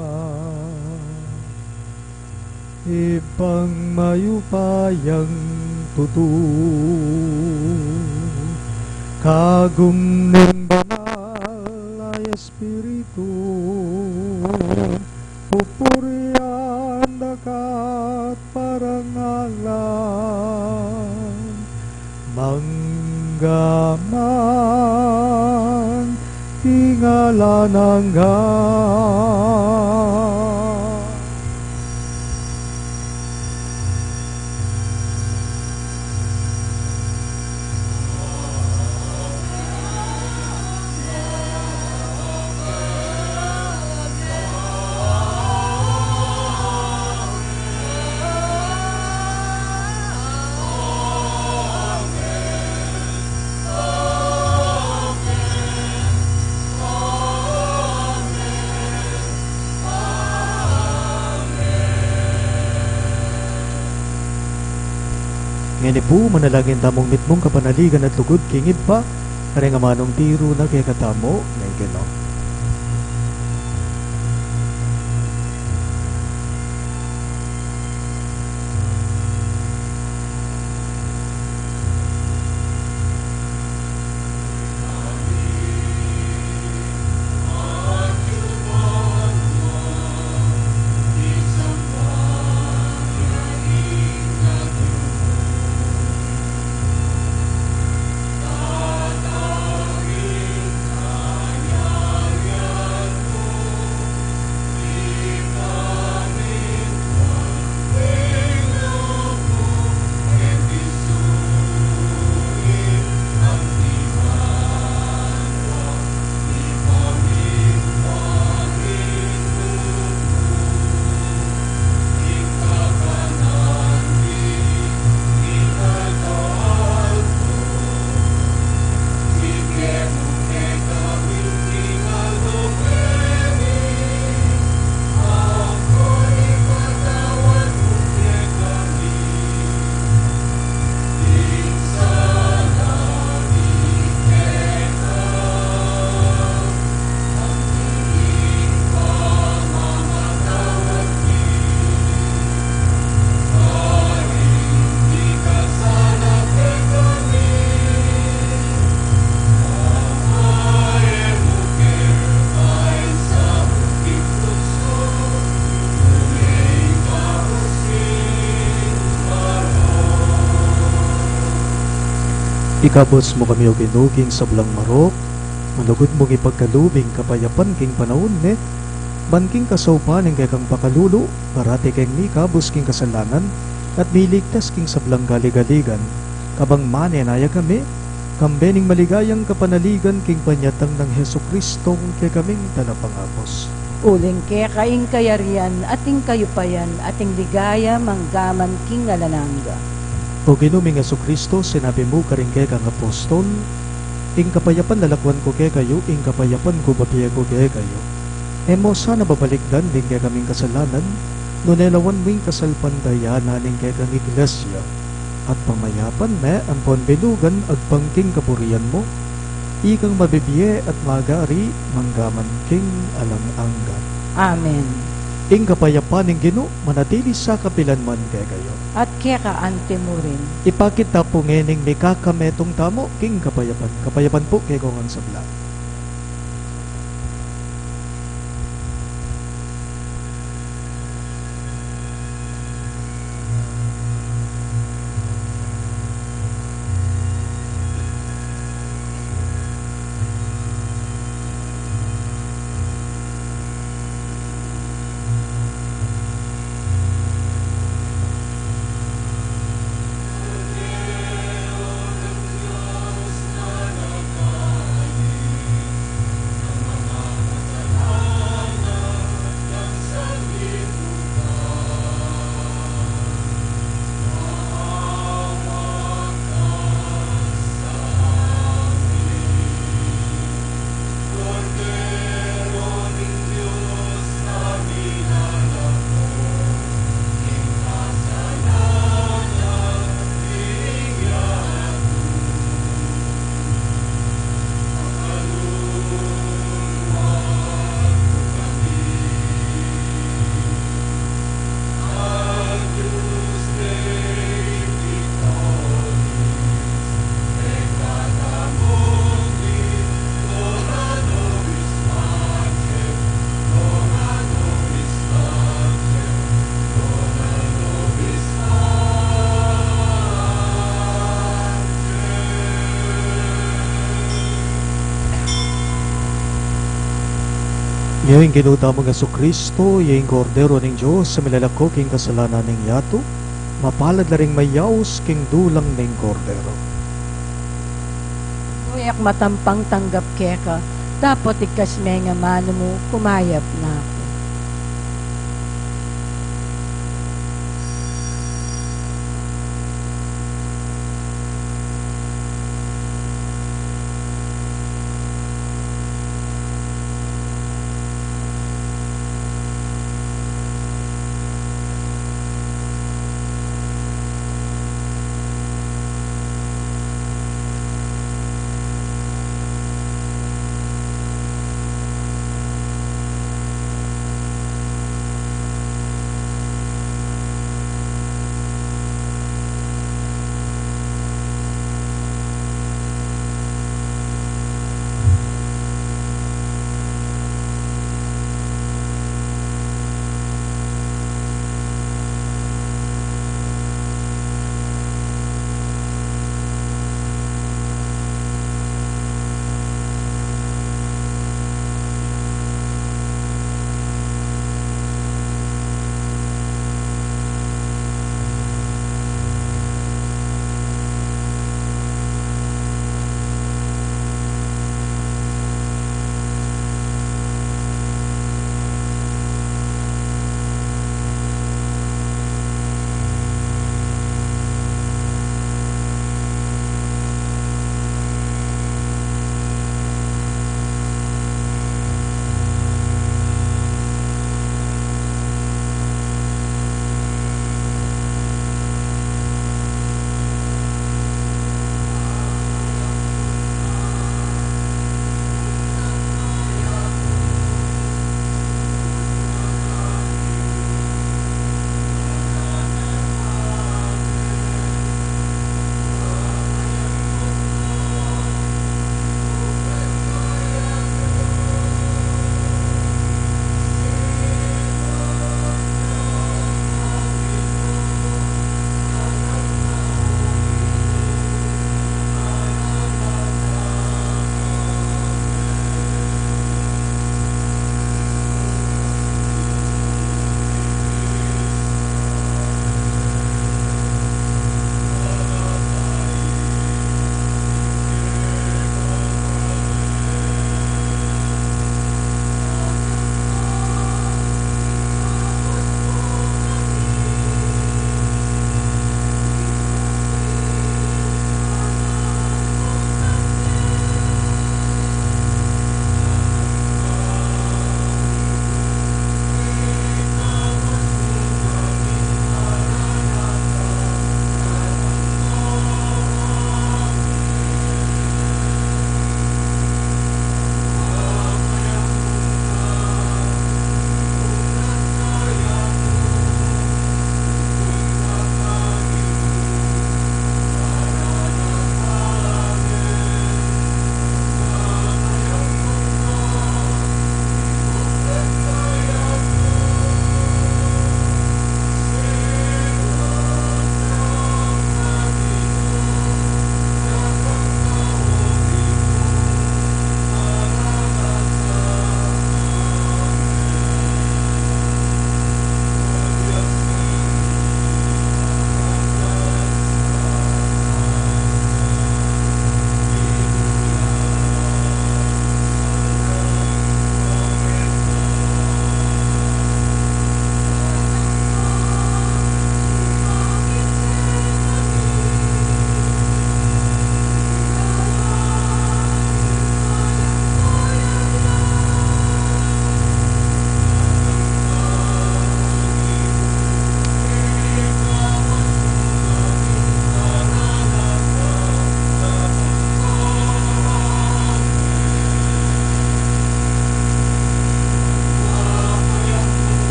B: ibang mayupayang tutu kagum ng banal ay espiritu pupurian dakat parangalan manggaman tingalan hanggang. Ngayon po, manalangin tamong mitmong kapanaligan at lugod kingid pa, kare nga manong tiro na kaya katamo, ngay gano'n. Ikabos mo kami o ginuging sa blang marok, manugod mong ipagkalubing kapayapan king panahon ne, banking kasaupan ng kang pakalulo, parati keng ni kabos king kasalanan, at miligtas king sa blang galigaligan, kabang manenaya kami, kambening maligayang kapanaligan king panyatang ng Heso Kristong kay kaming tanapangapos.
C: Uling kaya kaing kayarian, ating kayupayan, ating ligaya, manggaman king alananga.
B: O ginuming Heso Kristo, sinabi mo karing kay kang apostol, ing kapayapan lalakwan ko kay kayo, ing kapayapan ko babiya ko kay kayo. Emo sana babalikdan din kay kaming kasalanan, nunelawan wing kasalpandayana ning kay kang iglesia, at pamayapan me ang ponbelugan ag pangking kapurian mo, ikang mabibiye at magari, manggaman king alang anggan.
C: Amen.
B: Ing kapayapan ng Ginoo manatili sa kapilanman kay kayo.
C: At kaya kaante mo rin.
B: Ipakita po ngening may kakametong tamo king kapayapan. Kapayapan po kay kongang sabla. Ngayon ginuta mo nga Kristo, yung kordero ng Diyos sa milalako king kasalanan ng yato, mapalad na ring mayaos king dulang ng kordero.
C: Uyak matampang tanggap kaya ka, dapat ikas may nga mano mo, kumayap na ako.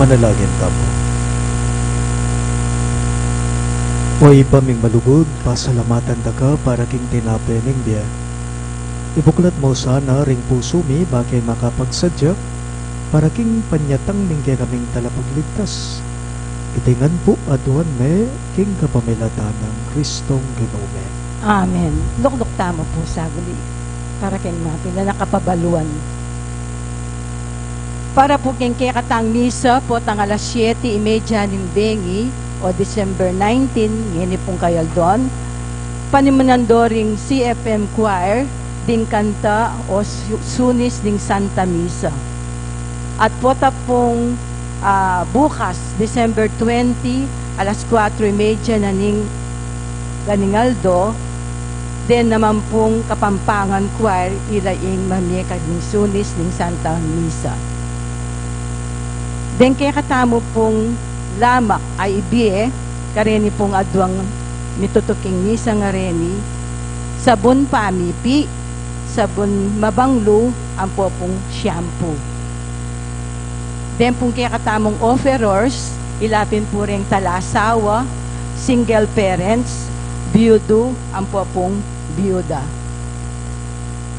B: Manalangin ka po. O ipaming malugod, pasalamatan da ka para king tinapening dia. Ibuklat mo sana ring puso mi bakay makapagsadya para king panyatang ningge kaming talapagligtas. Itingan po aduan me king kapamilatan ng Kristong Ginome.
C: Amen. Lukluk tamo po saguli. Para kayong natin na nakapabaluan. Para po kayong katang misa po tang alas 7:30 ng Bengi o December 19, ngini pong kayal doon. Panimanandoring CFM Choir, ding kanta o sunis ding Santa Misa. At po ta pong bukas, December 20, alas 4:30 na ning Ganingaldo, then naman pong Kapampangan Choir, ilaing mamiyeka ding sunis ding Santa Misa. Then kaya katamo pong lamak ay ibiye, kareni pong adwang mitutuking misa nga reni, sabon pamipi, sabon mabanglo, ang po pong shampoo. Then pong kaya katamong offerors, ilapin po rin talasawa, single parents, biyudo, ang po pong biyuda.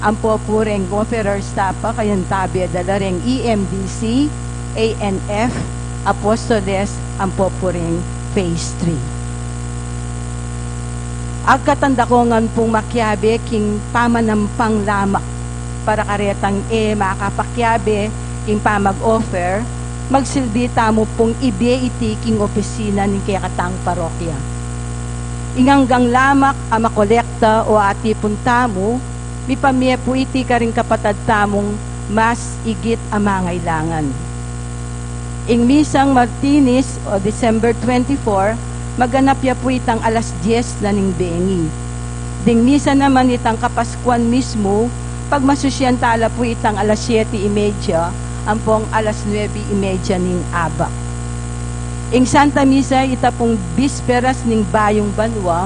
C: Ang po po rin offerors tapa, kayang tabi dala rin EMDC, ANF, Apostoles, ang po po rin phase 3. Agkatanda ko ngan pong makyabe king pamanampang lamak para karetang makapakyabe king pamag-offer, magsilbi tamo pong ibe-iti king opisina ng kayakatang parokya. Inganggang lamak ang makolekta o ati puntamo, mi pamye po iti ka rin kapatad tamong mas igit ang mangailangan. Ing misang Martinis o December 24, maganap ya po itang alas 10 na ning Bengi. Ding misa naman itang Kapaskuan mismo, pag masusyantala po itang alas 7:30, ang pong alas 9:30 ning Abak. Ing Santa Misa ita pong bisperas ning Bayong Banwa,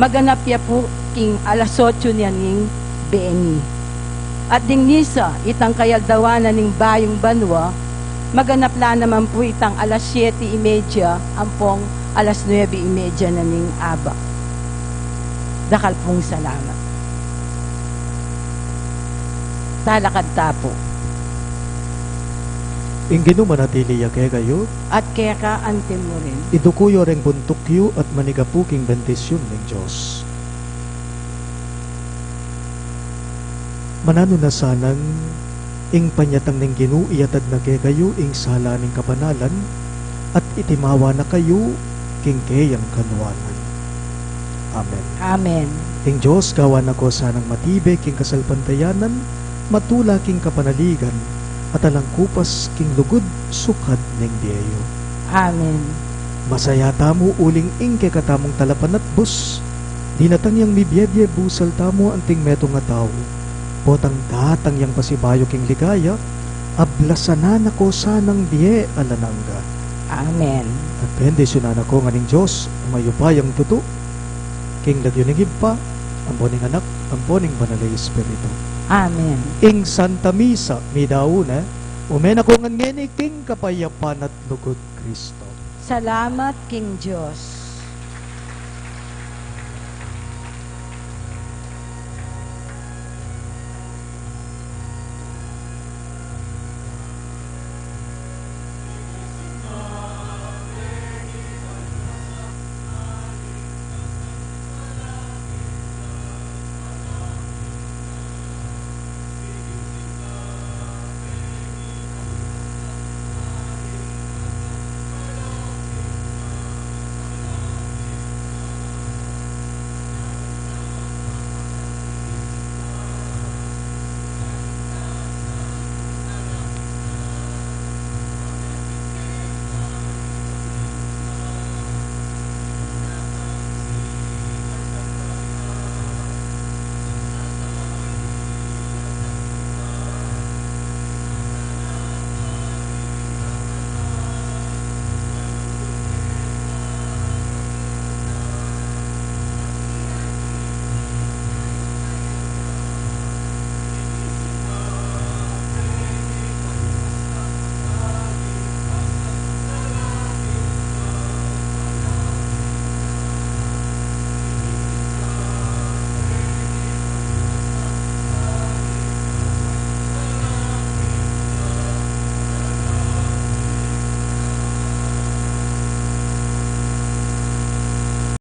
C: maganap ya po king alas 8 niya ning Bengi. At ding misa itang kayaldawanan ning Bayong Banwa, maganap la naman po itang alas 7:30, ang pong alas 9:30 na ning Abak. Dakal pong salamat. Talakad tapo.
B: Ingino manatili ya kaya kayo,
C: At kaya ka antin mo rin.
B: idukuyo ring buntukyo at manigapuking bentisyon ng Diyos. Manano na sanang ing panyatang ning Ginoo iyatad na kaya kayo ing sala ning kabanalan at itimawa na kayo king kayang kanwanan. Amen.
C: Amen.
B: Ing Diyos gawa na ko sanang matibe king kasalpantayanan, matula king kapanaligan, at alang kupas king lugod sukad ning diyo.
C: Amen.
B: Masaya tamo uling ing kay katamong talapan at bus. Dinatang yang mibyebye busal tamo anting meto nga tao. Potang datang yang pasibayo king ligaya, ablasanan ako sanang diye alanangga.
C: Amen.
B: At bendisyonan ako nga ning Diyos, umayupayang tuto. King lagyo ning iba, amponing anak, amponing banalay espiritu.
C: Amen.
B: Ing Santa Misa, midauna, umen ako nga ngeni king kapayapan at lugod Kristo.
C: Salamat, King Diyos.